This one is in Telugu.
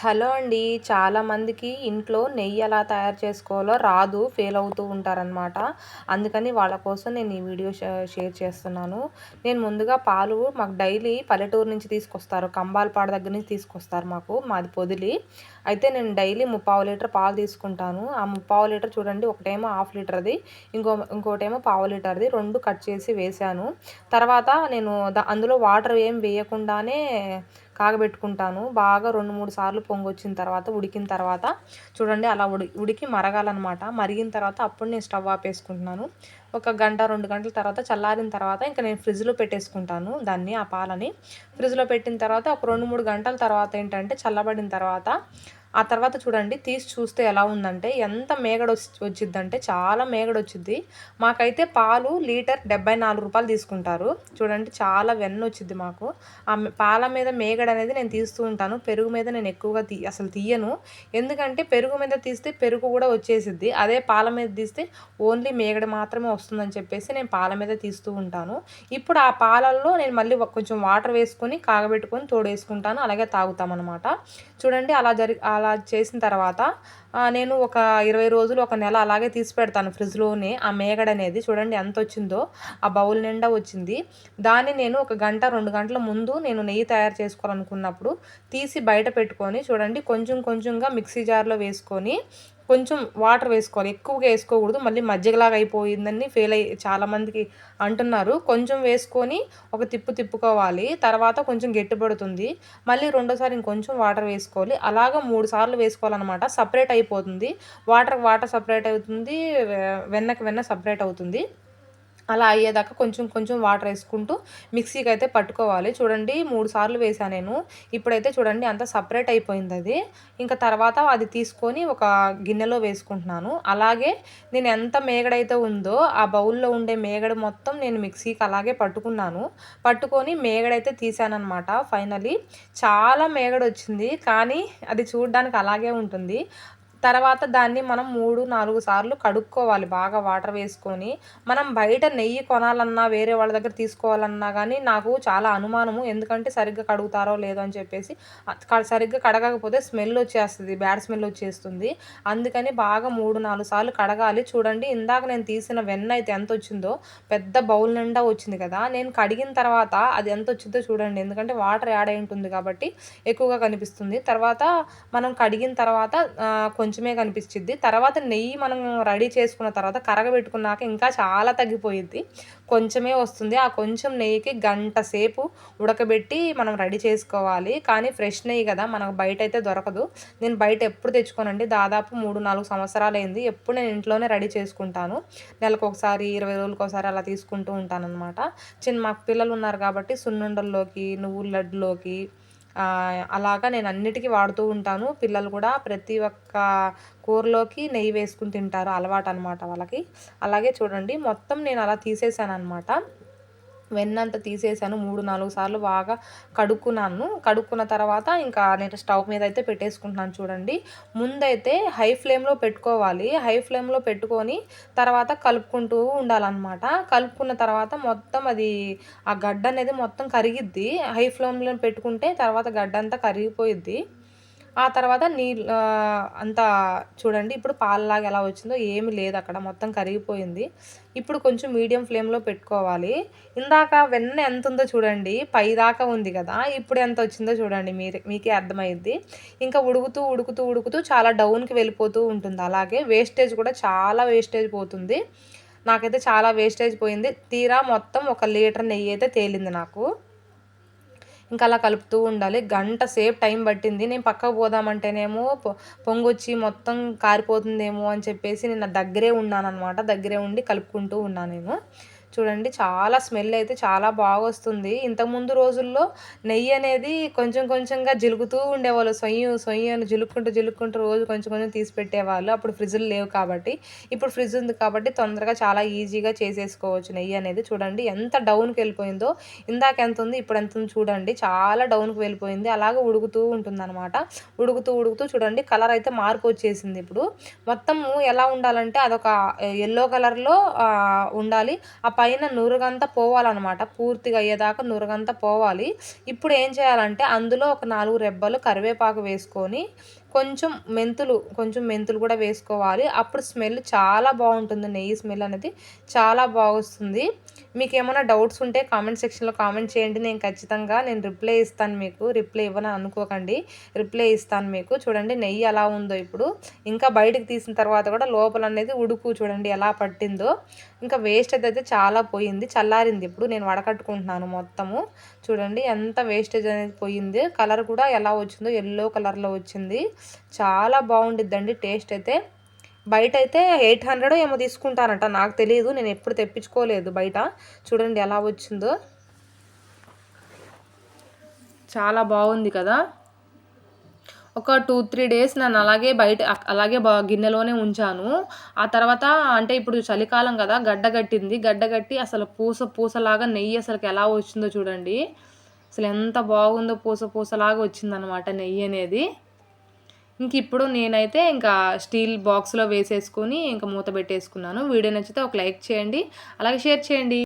హలో అండి. చాలామందికి ఇంట్లో నెయ్యి ఎలా తయారు చేసుకోవాలో రాదు. ఫెయిల్ అవుతూ ఉంటారనమాట. అందుకని వాళ్ళ కోసం నేను ఈ వీడియో షేర్ చేస్తున్నాను. నేను ముందుగా పాలు మాకు డైలీ పల్లెటూరు నుంచి తీసుకొస్తారు. కంబాలపాడు దగ్గర నుంచి తీసుకొస్తారు మాకు. మాది పొదిలి. అయితే నేను డైలీ ముప్పావు లీటర్ పాలు తీసుకుంటాను. ఆ ముప్పావు లీటర్ చూడండి, ఒకటేమో హాఫ్ లీటర్‌ది, ఇంకోటేమో పావు లీటర్‌ది 2 కట్ చేసి వేశాను. తర్వాత నేను అందులో వాటర్ ఏం వేయకుండానే కాగబెట్టుకుంటాను. బాగా 2, 3 సార్లు పొంగొచ్చిన తర్వాత, ఉడికిన తర్వాత చూడండి అలా ఉడికి మరగాలనమాట. మరిగిన తర్వాత అప్పుడు నేను స్టవ్ ఆపేసుకుంటున్నాను. ఒక గంట, 2 గంటల తర్వాత చల్లారిన తర్వాత ఇంక నేను ఫ్రిడ్జ్‌లో పెట్టేసుకుంటాను దాన్ని, ఆ పాలని. ఫ్రిడ్జ్‌లో పెట్టిన తర్వాత ఒక 2, 3 గంటల తర్వాత ఏంటంటే చల్లబడిన తర్వాత, ఆ తర్వాత చూడండి తీసి చూస్తే ఎలా ఉందంటే ఎంత వచ్చిద్దంటే చాలా మేగడొచ్చిద్ది. మాకైతే పాలు లీటర్ రూ. 74 తీసుకుంటారు. చూడండి చాలా వెన్నొచ్చిద్ది మాకు. పాల మీద మేగడనేది నేను తీస్తూ ఉంటాను. పెరుగు మీద నేను ఎక్కువగా అసలు తీయను. ఎందుకంటే పెరుగు మీద తీస్తే పెరుగు గూడా వచ్చేసిద్ది. అదే పాల మీద తీస్తే ఓన్లీ మేగడ మాత్రమే వస్తుందని చెప్పేసి నేను పాల మీద తీస్తూ ఉంటాను. ఇప్పుడు ఆ పాలల్లో నేను మళ్ళీ కొంచెం వాటర్ వేసుకొని కాగబెట్టుకొని తోడేసుకుంటాను. అలాగే తాగుతామనమాట. చూడండి అలా చేసిన తర్వాత నేను ఒక 20 రోజులు, ఒక నెల అలాగే తీసి పెడతాను ఫ్రిడ్జ్‌లోనే. ఆ మేగడనేది చూడండి ఎంతొచ్చిందో, ఆ బౌల్ నిండా వచ్చింది. దాన్ని నేను ఒక గంట, 2 గంటల ముందు నేను నెయ్యి తయారు చేసుకోవాలనుకున్నప్పుడు తీసి బయట పెట్టుకొని చూడండి కొంచెం కొంచెంగా మిక్సీ జార్‌లో వేసుకొని కొంచెం వాటర్ వేసుకోవాలి. ఎక్కువగా ఏసుకోకూడదు. మళ్ళీ మజ్జిగలాగా అయిపోయిందని చాలామందికి అంటున్నారు. కొంచెం వేసుకొని ఒక తిప్పుకోవాలి. తర్వాత కొంచెం గట్టిపడుతుంది. మళ్ళీ రెండోసారి ఇంకొంచెం వాటర్ వేసుకోవాలి. అలాగా 3 సార్లు వేసుకోవాలనమాట. సెపరేట్ అయిపోతుంది. వాటర్‌కి వాటర్ సెపరేట్ అవుతుంది. వెన్నకి వెన్న సెపరేట్ అవుతుంది. అలా అయ్యేదాకా కొంచెం కొంచెం వాటరేసుకుంటూ మిక్సీకైతే పట్టుకోవాలి. చూడండి 3 సార్లు వేశా నేను. ఇప్పుడైతే చూడండి అంతా సెపరేట్ అయిపోయిందది. ఇంక తర్వాత అది తీసుకొని ఒక గిన్నెలో వేసుకుంటున్నాను. అలాగే నేను ఎంత మేగడైతే ఉందో ఆ బౌల్‌లో ఉండే మేగడ మొత్తం నేను మిక్సీకి అలాగే పట్టుకున్నాను. పట్టుకొని మేగడైతే తీశాననమాట ఫైనల్లీ. చాలా మేగడొచ్చింది. కానీ అది చూడ్డానికి అలాగే ఉంటుంది. తర్వాత దాన్ని మనం 3, 4 సార్లు కడుక్కోవాలి బాగా వాటర్ వేసుకొని. మనం బయట నెయ్యి కొనాలన్నా, వేరే వాళ్ళ దగ్గర తీసుకోవాలన్నా గానీ నాకు చాలా అనుమానము. ఎందుకంటే సరిగ్గా కడుగుతారో లేదో అని చెప్పేసి. సరిగ్గా కడగకపోతే స్మెల్లొచ్చేస్తది. బ్యాడ్ స్మెల్లొచ్చేస్తుంది. అందుకని బాగా 3, 4 సార్లు కడగాలి. చూడండి ఇందాక నేను తీసిన వెన్నయితే ఎంతొచ్చిందో, పెద్ద బౌల్ నిండా వచ్చింది కదా! నేను కడిగిన తర్వాత అది ఎంతొచ్చిద్దో చూడండి. ఎందుకంటే వాటర్ యాడ్ అయి ఉంటుంది కాబట్టి ఎక్కువగా కనిపిస్తుంది. తర్వాత మనం కడిగిన తర్వాత కొంచెమే కనిపిచ్చిద్ది. తర్వాత నెయ్యి మనం రెడీ చేసుకున్న తర్వాత కరగబెట్టుకున్నాక ఇంకా చాలా తగ్గిపోయిద్ది. కొంచెమే వస్తుంది. ఆ కొంచెం నెయ్యికి గంట సేపు ఉడకబెట్టి మనం రెడీ చేసుకోవాలి. కానీ ఫ్రెష్ నెయ్యి కదా! మనకు బయటైతే దొరకదు. నేను బయట ఎప్పుడు తెచ్చుకోనండి. దాదాపు 3, 4 సంవత్సరాలయింది. ఎప్పుడు నేను ఇంట్లోనే రెడీ చేసుకుంటాను. నెలకొకసారి, 20 రోజులకోసారి అలా తీసుకుంటూ ఉంటాననమాట. మాకు పిల్లలున్నారు కాబట్టి సున్నుండల్లోకి, నువ్వుల లడ్డులోకి అలాగా నేను అన్నిటికి వాడుతూ ఉంటాను. పిల్లలు కూడా ప్రతి ఒక్క కూరలోకి నెయ్యి వేసుకొని తింటారు. అలవాటనమాట వాళ్ళకి. అలాగే చూడండి మొత్తం నేను అలా తీసేసాననమాట. వెన్నంతా తీసేసాను. 3, 4 సార్లు బాగా కడుక్కున్నాను. కడుక్కున్న తర్వాత ఇంకా నేను స్టవ్ మీదయితే పెట్టేసుకుంటున్నాను చూడండి. ముందైతే హై ఫ్లేమ్‌లో పెట్టుకోవాలి. హై ఫ్లేమ్‌లో పెట్టుకొని తర్వాత కలుపుకుంటూ ఉండాలనమాట. కలుపుకున్న తర్వాత మొత్తం ఆ గడ్డనేది మొత్తం కరిగిద్ది. హై ఫ్లేమ్‌లో పెట్టుకుంటే తర్వాత గడ్డంతా కరిగిపోయిద్ది. ఆ తర్వాత అంతా చూడండి ఇప్పుడు పాలలాగా ఎలా వచ్చిందో ఏమి లేదక్కడ. మొత్తం కరిగిపోయింది. ఇప్పుడు కొంచెం మీడియం ఫ్లేమ్‌లో పెట్టుకోవాలి. ఇందాక వెన్న ఎంతుందో చూడండి. పైదాకా ఉంది గదా! ఇప్పుడు ఎంతొచ్చిందో చూడండి మీకే అర్థమైద్ది. ఇంకా ఉడుకుతూ చాలా డౌన్‌కి వెళ్ళిపోతూ ఉంటుంది. అలాగే వేస్టేజ్ కూడా చాలా వేస్టేజ్ పోతుంది. నాకైతే చాలా వేస్టేజ్ పోయింది. తీరా మొత్తం 1 లీటర్ నెయ్యయితే తేలింది నాకు. ఇంకా అలా కలుపుతూ ఉండాలి. గంట సేపు టైం పట్టింది. నేను పక్కకు పోదామంటేనేమో పొంగొచ్చి మొత్తం కారిపోతుందేమో అని చెప్పేసి నేను దగ్గరే ఉన్నాననమాట. దగ్గరే ఉండి కలుపుకుంటూ ఉన్నా నేను. చూడండి చాలా స్మెల్ అయితే చాలా బాగొస్తుంది. ఇంతకుముందు రోజుల్లో నెయ్యి అనేది కొంచెం కొంచెంగా జిలుగుతూ ఉండేవాళ్ళు. సొయ్యి అని జిలుక్కుంటూ రోజు కొంచెం కొంచెం తీసి పెట్టేవాళ్ళు. అప్పుడు ఫ్రిడ్జ్‌లు లేవు కాబట్టి. ఇప్పుడు ఫ్రిడ్జ్ ఉంది కాబట్టి తొందరగా చాలా ఈజీగా చేసేసుకోవచ్చు నెయ్యి అనేది. చూడండి ఎంత డౌన్‌కెళ్ళిపోయిందో. ఇందాక ఎంతుంది, ఇప్పుడు ఎంతుంది చూడండి. చాలా డౌన్‌కి వెళ్ళిపోయింది. అలాగే ఉడుకుతూ ఉంటుందనమాట. ఉడుకుతూ చూడండి కలర్ అయితే మార్పొచ్చేసింది ఇప్పుడు. మొత్తము ఎలా ఉండాలంటే అదొక యెల్లో కలర్‌లో ఉండాలి. ఆ పైన నురుగంతా పోవాలన్నమాట. పూర్తిగా అయ్యేదాకా నురుగంతా పోవాలి. ఇప్పుడు ఏం చేయాలంటే అందులో ఒక 4 రెబ్బలు కరివేపాకు వేసుకొని కొంచెం మెంతులు కూడా వేసుకోవాలి. అప్పుడు స్మెల్ చాలా బాగుంటుంది. నెయ్యి స్మెల్ అనేది చాలా బాగొస్తుంది. మీకేమైనా డౌట్స్ ఉంటే కామెంట్ సెక్షన్లో కామెంట్ చేయండి. నేను రిప్లై ఇస్తాను మీకు. రిప్లై ఇవ్వను అనుకోకండి, రిప్లై ఇస్తాను మీకు. చూడండి నెయ్యి ఎలా ఉందో ఇప్పుడు. ఇంకా బయటకు తీసిన తర్వాత కూడా లోపల అనేది ఉడుకు చూడండి ఎలా పట్టిందో. ఇంకా వేస్టేజ్ అయితే చాలా పోయింది, చల్లారింది. ఇప్పుడు నేను వడకట్టుకుంటున్నాను మొత్తము. చూడండి ఎంత వేస్టేజ్ అనేది పోయింది. కలర్ కూడా ఎలా వచ్చిందో ఎల్లో కలర్లో వచ్చింది. చాలా బాగుండిద్దండి టేస్ట్ అయితే. బయట అయితే 800 ఏమో తీసుకుంటారంట, నాకు తెలియదు, నేను ఎప్పుడు తెప్పించుకోలేదు బయట. చూడండి ఎలా వచ్చిందో, చాలా బాగుంది కదా. ఒక 2-3 డేస్ నేను అలాగే గిన్నెలోనే ఉంచాను. ఆ తర్వాత అంటే ఇప్పుడు చలికాలం కదా, గడ్డగట్టి అసలు పూసలాగా నెయ్యి అసలుకి ఎలా వచ్చిందో చూడండి. అసలు ఎంత బాగుందో, పూసలాగా వచ్చిందనమాట నెయ్యి అనేది. ఇప్పుడు నేనైతే ఇంకా స్టీల్ బాక్స్లో వేసేసుకొని ఇంకా మూత పెట్టేసుకున్నాను. వీడియో నచ్చితే ఒక లైక్ చేయండి, అలాగే షేర్ చేయండి.